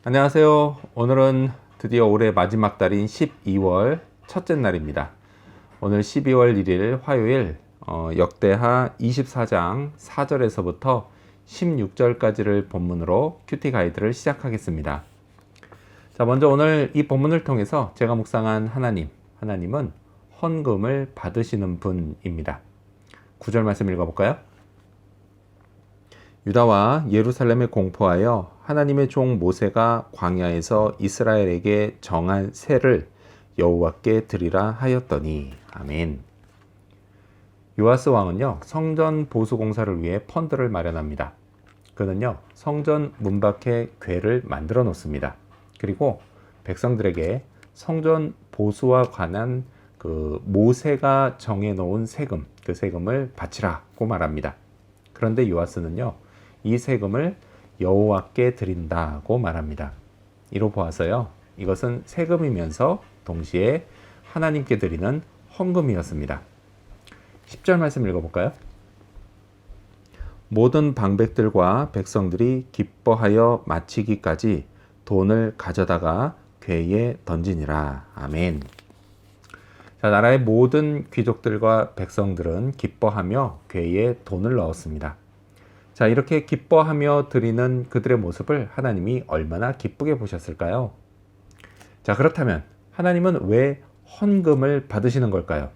안녕하세요. 오늘은 드디어 올해 마지막 달인 12월 첫째 날입니다. 오늘 12월 1일 화요일 역대하 24장 4절에서부터 16절까지를 본문으로 큐티 가이드를 시작하겠습니다. 자, 먼저 오늘 이 본문을 통해서 제가 묵상한 하나님은 헌금을 받으시는 분입니다. 9절 말씀 읽어볼까요? 유다와 예루살렘에 공포하여 하나님의 종 모세가 광야에서 이스라엘에게 정한 세를 여호와께 드리라 하였더니. 아멘. 요아스 왕은요, 성전 보수 공사를 위해 펀드를 마련합니다. 그는요, 성전 문 밖에 궤를 만들어 놓습니다. 그리고 백성들에게 성전 보수와 관한 모세가 정해놓은 세금, 그 세금을 바치라고 말합니다. 그런데 요아스는요, 이 세금을 여호와께 드린다고 말합니다. 이로 보아서요, 이것은 세금이면서 동시에 하나님께 드리는 헌금이었습니다. 10절 말씀 읽어볼까요? 모든 방백들과 백성들이 기뻐하여 마치기까지 돈을 가져다가 궤에 던지니라. 아멘. 자, 나라의 모든 귀족들과 백성들은 기뻐하며 궤에 돈을 넣었습니다. 자, 이렇게 기뻐하며 드리는 그들의 모습을 하나님이 얼마나 기쁘게 보셨을까요? 자, 그렇다면 하나님은 왜 헌금을 받으시는 걸까요?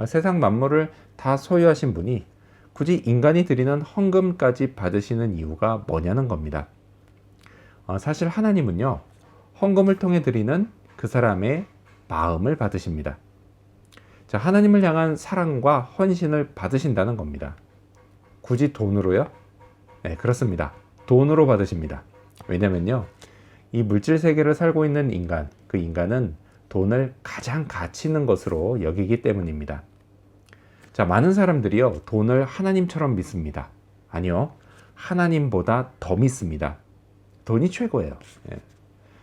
세상 만물을 다 소유하신 분이 굳이 인간이 드리는 헌금까지 받으시는 이유가 뭐냐는 겁니다. 사실 하나님은요, 헌금을 통해 드리는 그 사람의 마음을 받으십니다. 자, 하나님을 향한 사랑과 헌신을 받으신다는 겁니다. 굳이 돈으로요? 네, 그렇습니다. 돈으로 받으십니다. 왜냐면요, 이 물질 세계를 살고 있는 인간, 그 인간은 돈을 가장 가치 있는 것으로 여기기 때문입니다. 자, 많은 사람들이요, 돈을 하나님처럼 믿습니다. 아니요, 하나님보다 더 믿습니다. 돈이 최고예요. 예.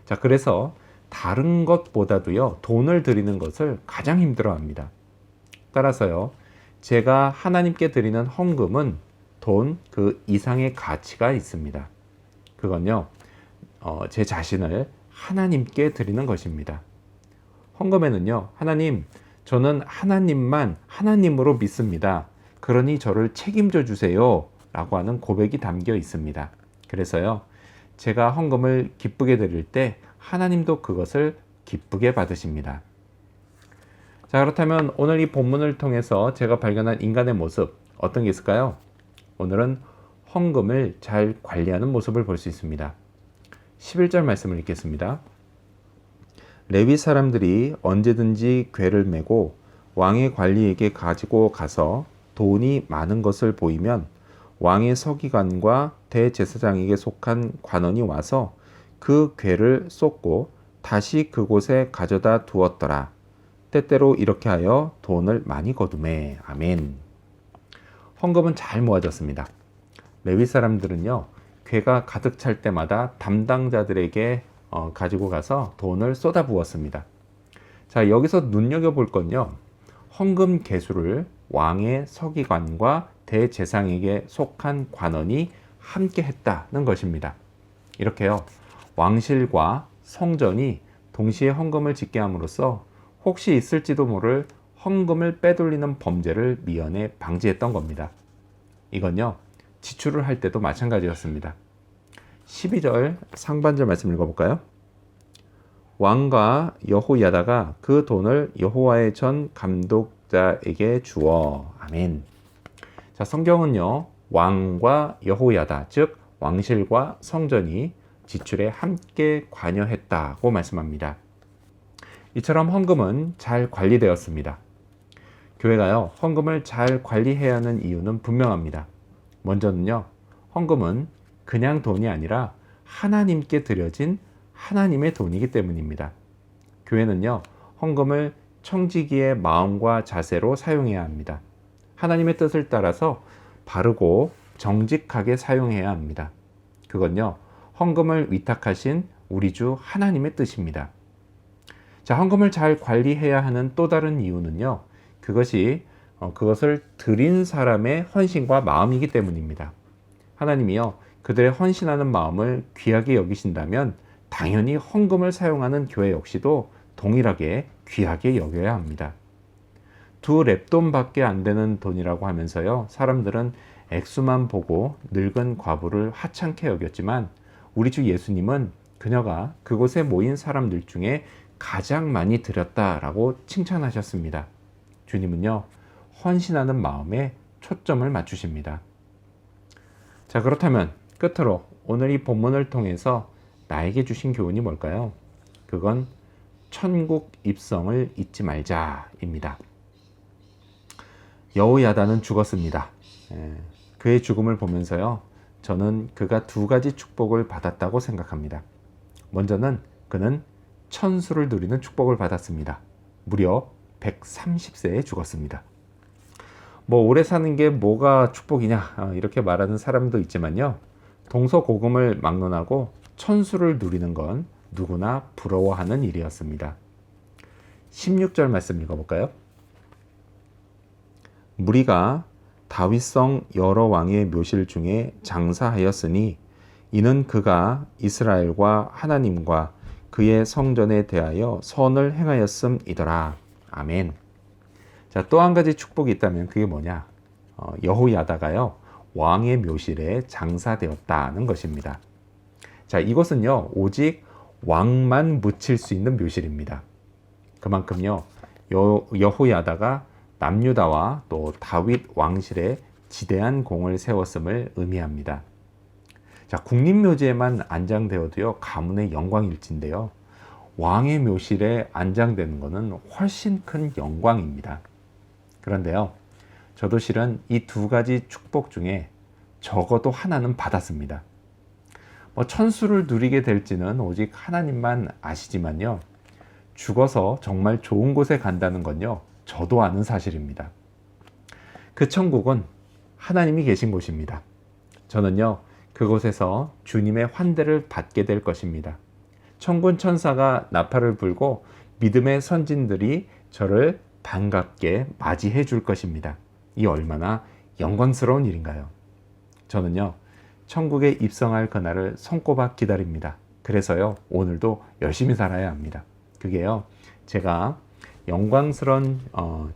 자, 그래서 다른 것보다도요, 돈을 드리는 것을 가장 힘들어합니다. 따라서요, 제가 하나님께 드리는 헌금은 돈 그 이상의 가치가 있습니다. 그건요, 제 자신을 하나님께 드리는 것입니다. 헌금에는요, 하나님, 저는 하나님만 하나님으로 믿습니다. 그러니 저를 책임져 주세요. 라고 하는 고백이 담겨 있습니다. 그래서요, 제가 헌금을 기쁘게 드릴 때 하나님도 그것을 기쁘게 받으십니다. 자, 그렇다면 오늘 이 본문을 통해서 제가 발견한 인간의 모습, 어떤 게 있을까요? 오늘은 헌금을 잘 관리하는 모습을 볼 수 있습니다. 11절 말씀을 읽겠습니다. 레위 사람들이 언제든지 궤를 메고 왕의 관리에게 가지고 가서 돈이 많은 것을 보이면 왕의 서기관과 대제사장에게 속한 관원이 와서 그 궤를 쏟고 다시 그곳에 가져다 두었더라. 때때로 이렇게 하여 돈을 많이 거두매. 아멘. 헌금은 잘 모아졌습니다. 레위 사람들은요, 궤가 가득 찰 때마다 담당자들에게 가지고 가서 돈을 쏟아 부었습니다. 자, 여기서 눈여겨볼 건요, 헌금 개수를 왕의 서기관과 대제사장에게 속한 관원이 함께 했다는 것입니다. 이렇게요, 왕실과 성전이 동시에 헌금을 짓게 함으로써 혹시 있을지도 모를 헌금을 빼돌리는 범죄를 미연에 방지했던 겁니다. 이건요, 지출을 할 때도 마찬가지였습니다. 12절 상반절 말씀 읽어볼까요? 왕과 여호야다가 그 돈을 여호와의 전 감독자에게 주어. 아멘. 자, 성경은요, 왕과 여호야다, 즉 왕실과 성전이 지출에 함께 관여했다고 말씀합니다. 이처럼 헌금은 잘 관리되었습니다. 교회가요, 헌금을 잘 관리해야 하는 이유는 분명합니다. 먼저는요, 헌금은 그냥 돈이 아니라 하나님께 드려진 하나님의 돈이기 때문입니다. 교회는요, 헌금을 청지기의 마음과 자세로 사용해야 합니다. 하나님의 뜻을 따라서 바르고 정직하게 사용해야 합니다. 그건요, 헌금을 위탁하신 우리 주 하나님의 뜻입니다. 자, 헌금을 잘 관리해야 하는 또 다른 이유는요, 그것을 드린 사람의 헌신과 마음이기 때문입니다. 하나님이요, 그들의 헌신하는 마음을 귀하게 여기신다면 당연히 헌금을 사용하는 교회 역시도 동일하게 귀하게 여겨야 합니다. 2렙돈밖에 안 되는 돈이라고 하면서요, 사람들은 액수만 보고 늙은 과부를 하찮게 여겼지만 우리 주 예수님은 그녀가 그곳에 모인 사람들 중에 가장 많이 드렸다라고 칭찬하셨습니다. 주님은요, 헌신하는 마음에 초점을 맞추십니다. 자, 그렇다면 끝으로 오늘 이 본문을 통해서 나에게 주신 교훈이 뭘까요? 그건 천국 입성을 잊지 말자입니다. 여호야다는 죽었습니다. 그의 죽음을 보면서요, 저는 그가 2가지 축복을 받았다고 생각합니다. 먼저는 그는 천수를 누리는 축복을 받았습니다. 무려 130세에 죽었습니다. 오래 사는 게 뭐가 축복이냐 이렇게 말하는 사람도 있지만요, 동서고금을 막론하고 천수를 누리는 건 누구나 부러워하는 일이었습니다. 16절 말씀 읽어볼까요? 무리가 다윗성 여러 왕의 묘실 중에 장사하였으니 이는 그가 이스라엘과 하나님과 그의 성전에 대하여 선을 행하였음이더라. 아멘. 자, 또 한 가지 축복이 있다면 그게 뭐냐? 여호야다가요, 왕의 묘실에 장사되었다는 것입니다. 자, 이것은요, 오직 왕만 묻힐 수 있는 묘실입니다. 그만큼요, 여호야다가 남유다와 또 다윗 왕실에 지대한 공을 세웠음을 의미합니다. 자, 국립묘지에만 안장되어도요, 가문의 영광일진데요, 왕의 묘실에 안장되는 것은 훨씬 큰 영광입니다. 그런데요, 저도 실은 이 2가지 축복 중에 적어도 하나는 받았습니다. 천수를 누리게 될지는 오직 하나님만 아시지만요, 죽어서 정말 좋은 곳에 간다는 건요, 저도 아는 사실입니다. 그 천국은 하나님이 계신 곳입니다. 저는요, 그곳에서 주님의 환대를 받게 될 것입니다. 천군 천사가 나팔을 불고 믿음의 선진들이 저를 반갑게 맞이해 줄 것입니다. 이 얼마나 영광스러운 일인가요? 저는요, 천국에 입성할 그날을 손꼽아 기다립니다. 그래서요, 오늘도 열심히 살아야 합니다. 그게요, 제가 영광스러운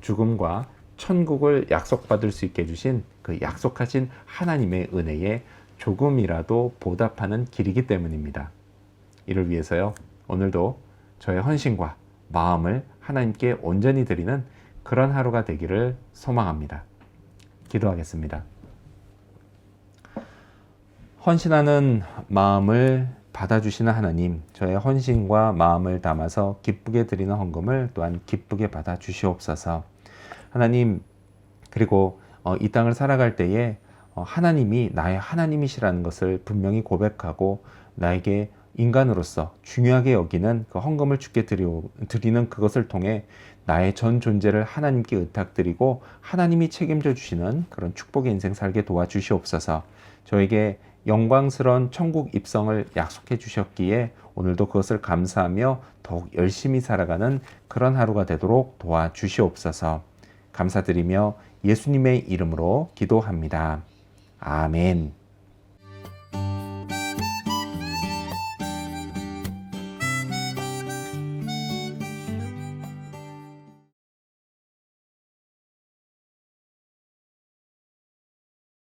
죽음과 천국을 약속받을 수 있게 해주신 그 약속하신 하나님의 은혜에 조금이라도 보답하는 길이기 때문입니다. 이를 위해서요, 오늘도 저의 헌신과 마음을 하나님께 온전히 드리는 그런 하루가 되기를 소망합니다. 기도하겠습니다. 헌신하는 마음을 받아주시는 하나님, 저의 헌신과 마음을 담아서 기쁘게 드리는 헌금을 또한 기쁘게 받아주시옵소서. 하나님, 그리고 이 땅을 살아갈 때에 하나님이 나의 하나님이시라는 것을 분명히 고백하고 나에게 인간으로서 중요하게 여기는 그 헌금을 주께 드리는 그것을 통해 나의 전 존재를 하나님께 의탁드리고 하나님이 책임져 주시는 그런 축복의 인생 살게 도와주시옵소서. 저에게 영광스러운 천국 입성을 약속해 주셨기에 오늘도 그것을 감사하며 더욱 열심히 살아가는 그런 하루가 되도록 도와주시옵소서. 감사드리며 예수님의 이름으로 기도합니다. 아멘.